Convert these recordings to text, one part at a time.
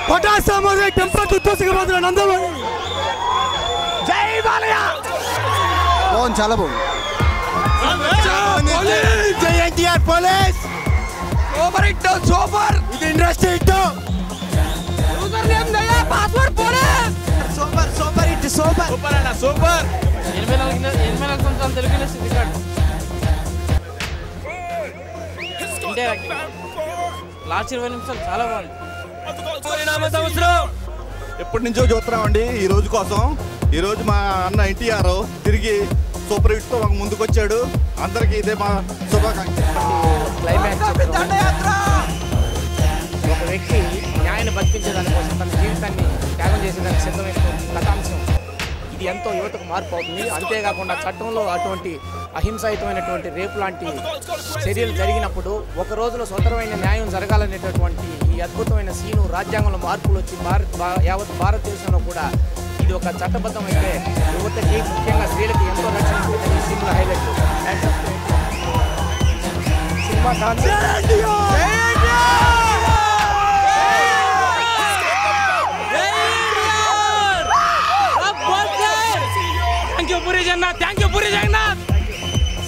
పటాసామోదే temper తుత్తుసిగబోతున్న Nandamuri. జై బాలయ్య. బాగుంది, చాలా బాగుంది. జై NTR police. Super hit, super. ఇది ఇండస్ట్రీ హిట్. యూజర్ నేమ్ దయా, password police. Super super hit, super super అన్న, సూపర్. 84 సంవత్సరాల తెలుగు ఇండస్ట్రీ రికార్డు. లాస్ట్ 20 నిమిషాలు చాలా బాగుంది. ఎప్పటి నుంచో చూస్తున్నామండి ఈ రోజు కోసం. ఈ రోజు మా అన్న ఎన్టీఆర్ తిరిగి సూపర్ హిట్ తో ముందుకు వచ్చాడు. అందరికి ఇదే మా శుభాకాంక్షలు. ఒక వ్యక్తి న్యాయాన్ని బతికించేదాని కోసం తన జీవితాన్ని త్యాగం చేసేదానికి సిద్ధమైన కథాంశం. ఇది ఎంతో యువతకు మార్పు అవుతుంది. అంతేకాకుండా చట్టంలో అటువంటి అహింసాయుతమైనటువంటి రేపు లాంటి చర్యలు జరిగినప్పుడు ఒక రోజులో స్వతంత్రమైన న్యాయం జరగాలనేటటువంటి ఈ అద్భుతమైన సీను రాజ్యాంగంలో మార్పులు వచ్చి యావత్ భారతదేశంలో కూడా ఇది ఒక చట్టబద్ధమైతే యువతకి ముఖ్యంగా స్త్రీలకి ఎంతో రక్షణ ఈ cinema highlight. Cinema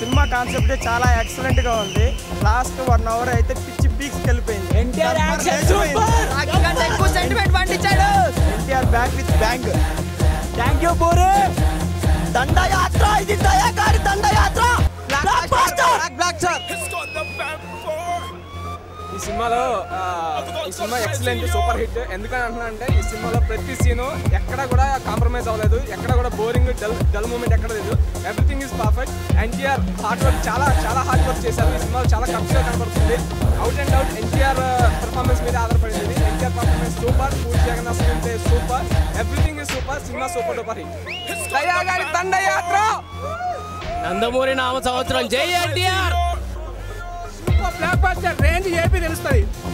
cinema concept చాలా ఎక్సలెంట్ గా ఉంది. లాస్ట్ 1 అవర్ అయితే పిచ్చి పీక్స్ వెళ్ళిపోయింది. NTR back with bang. Thank you puri. దండయాత్ర, ఇది దయాకారి దండయాత్ర. ఈ సినిమా ఎక్సలెంట్, సూపర్ హిట్. ఎందుకని అంటున్నా అంటే ఈ సినిమాలో ప్రతి సీను ఎక్కడ కూడా కాంప్రమైజ్ అవ్వలేదు. ఎక్కడ కూడా బోరింగ్ డల్ మూమెంట్ ఎక్కడ లేదు. Everything is perfect. NTR hard work, చాలా హార్డ్ వర్క్ చేశారు. ఈ సినిమాలో చాలా కరెక్ట్గా కనబడుతుంది. Out and out NTR performance మీద ఆధారపడింది. NTR performance super. పూరి జగన్నాథ్ అంటే super. Everything is super. Cinema super duper hit. దయాగారి దండయాత్ర. నందమూరి నామ సంవత్సరం. జై NTR. Super blockbuster range AP తెలుస్తుంది.